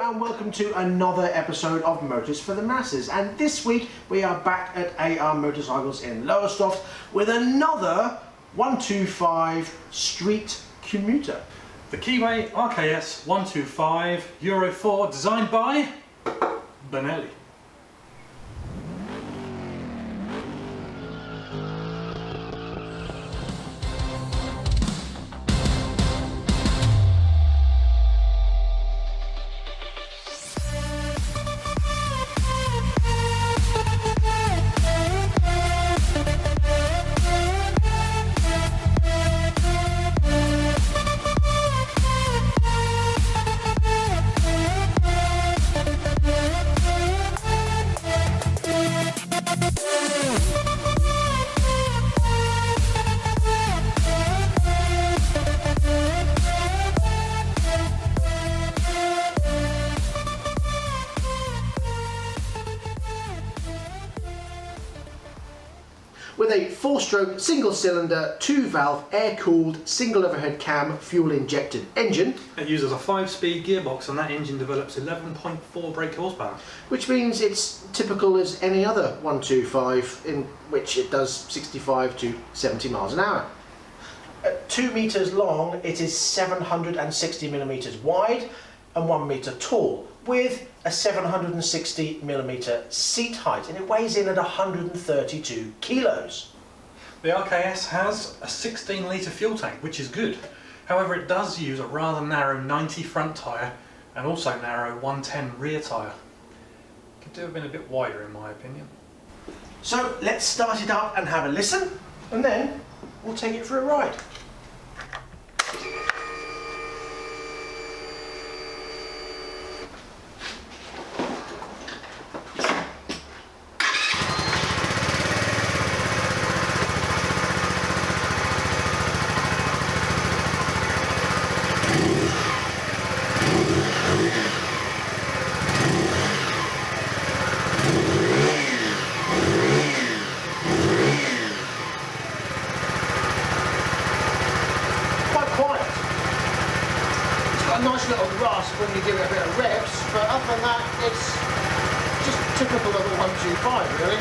and welcome to another episode of Motors for the Masses, and this week we are back at AR Motorcycles in Lowestoft with another 125 street commuter. The Keeway RKS 125 Euro4 designed by Benelli. With a 4-stroke, single-cylinder, 2-valve, air-cooled, single overhead cam, fuel-injected engine. It uses a 5-speed gearbox and that engine develops 11.4 brake horsepower. Which means it's typical as any other 125 in which it does 65 to 70 miles an hour. At 2 metres long, it is 760 millimetres wide and 1 metre tall, with a 760 millimetre seat height, and it weighs in at 132 kilos. The RKS has a 16 litre fuel tank, which is good. However, it does use a rather narrow 90 front tyre and also narrow 110 rear tyre. Could do have been a bit wider in my opinion. So let's start it up and have a listen, and then we'll take it for a ride. A nice little rasp when you give it a bit of revs, but other than that, it's just typical of a 125 really.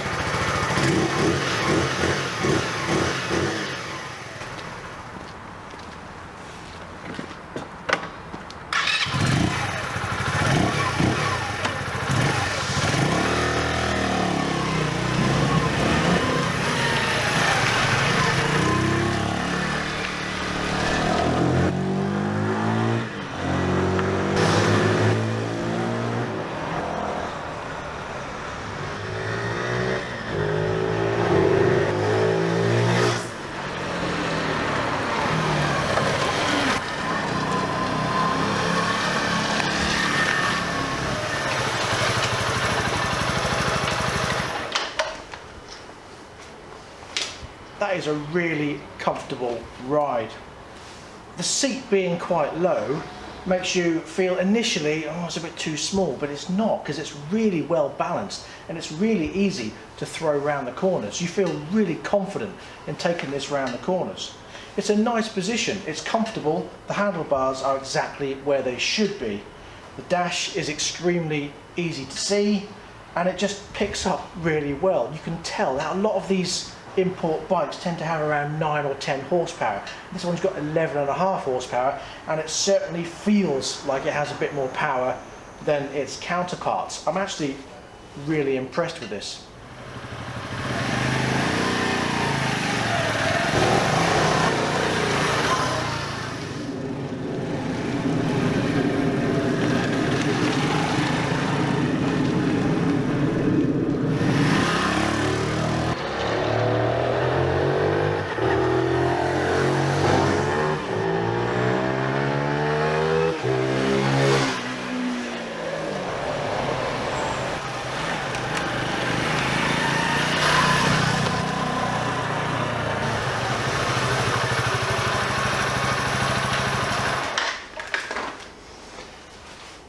That is a really comfortable ride. The seat being quite low makes you feel initially, oh, it's a bit too small, but it's not, because it's really well balanced and it's really easy to throw around the corners. You feel really confident in taking this round the corners. It's a nice position, it's comfortable, the handlebars are exactly where they should be. The dash is extremely easy to see and it just picks up really well. You can tell that a lot of these import bikes tend to have around 9 or 10 horsepower. This one's got 11.5 horsepower and it certainly feels like it has a bit more power than its counterparts. I'm actually really impressed with this.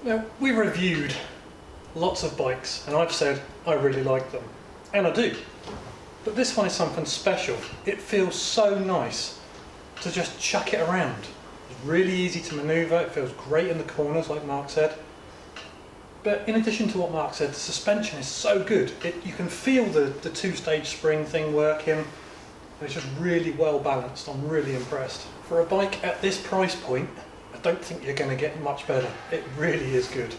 Now, we've reviewed lots of bikes and I've said I really like them, and I do. But this one is something special. It feels so nice to just chuck it around. It's really easy to manoeuvre, it feels great in the corners like Mark said. But in addition to what Mark said, the suspension is so good. You can feel the two-stage spring thing working. It's just really well balanced. I'm really impressed. For a bike at this price point, I don't think you're going to get much better. It really is good.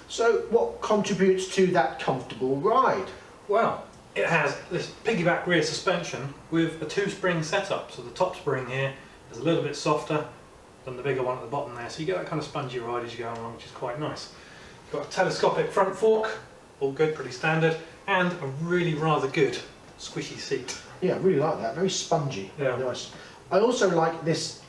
So what contributes to that comfortable ride? Well, it has this piggyback rear suspension with a two-spring setup. So the top spring here is a little bit softer than the bigger one at the bottom there. So you get that kind of spongy ride as you go along, which is quite nice. You've got a telescopic front fork, all good, pretty standard, and a really rather good squishy seat. Yeah, I really like that. Very spongy. Yeah. Very nice. I also like this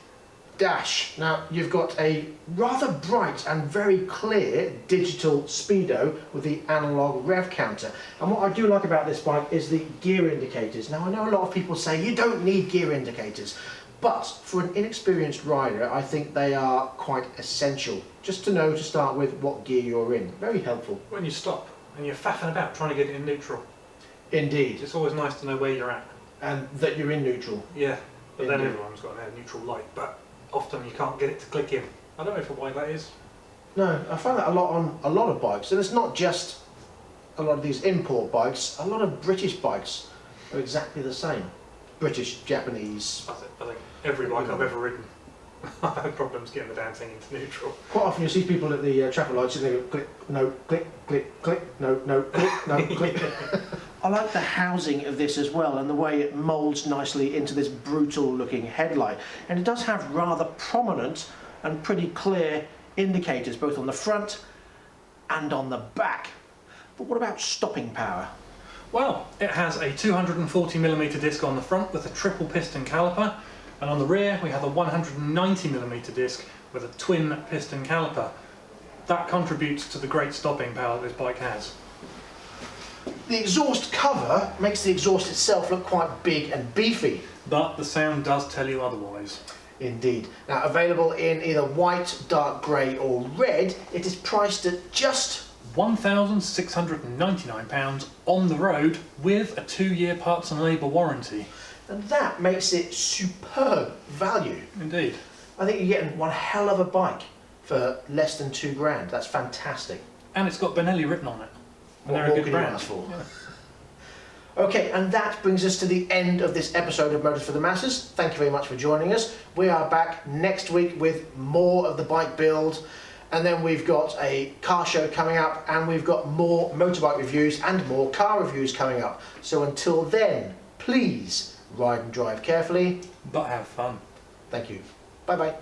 dash. Now, you've got a rather bright and very clear digital Speedo with the analog rev counter. And what I do like about this bike is the gear indicators. Now, I know a lot of people say you don't need gear indicators, but for an inexperienced rider, I think they are quite essential. Just to know to start with what gear you're in. Very helpful. When you stop and you're faffing about trying to get it in neutral, Indeed. it's always nice to know where you're at. And that you're in neutral. Yeah, but then Indeed. everyone's got a neutral light, but often you can't get it to click in. I don't know for why that is. No, I find that a lot on a lot of bikes, and it's not just a lot of these import bikes. A lot of British bikes are exactly the same. British, Japanese. I think every bike I've ever ridden, I've had problems getting the damn thing into neutral. Quite often you see people at the traffic lights and they go click, no, click, click, click, no, no, click, no, click. I like the housing of this as well, and the way it moulds nicely into this brutal looking headlight. And it does have rather prominent and pretty clear indicators both on the front and on the back. But what about stopping power? Well, it has a 240mm disc on the front with a triple piston caliper, and on the rear we have a 190mm disc with a twin piston caliper. That contributes to the great stopping power this bike has. The exhaust cover makes the exhaust itself look quite big and beefy. But the sound does tell you otherwise. Indeed. Now, available in either white, dark grey or red, it is priced at just £1,699 on the road with a 2-year parts and labour warranty. and that makes it superb value. Indeed. I think you're getting one hell of a bike for less than £2,000. That's fantastic. And it's got Benelli written on it. And What they're a more good can you brand. ask for? Yeah. Okay, and that brings us to the end of this episode of Motors for the Masses. Thank you very much for joining us. We are back next week with more of the bike build, and then we've got a car show coming up, and we've got more motorbike reviews and more car reviews coming up. So until then, please ride and drive carefully. But have fun. Thank you. Bye bye.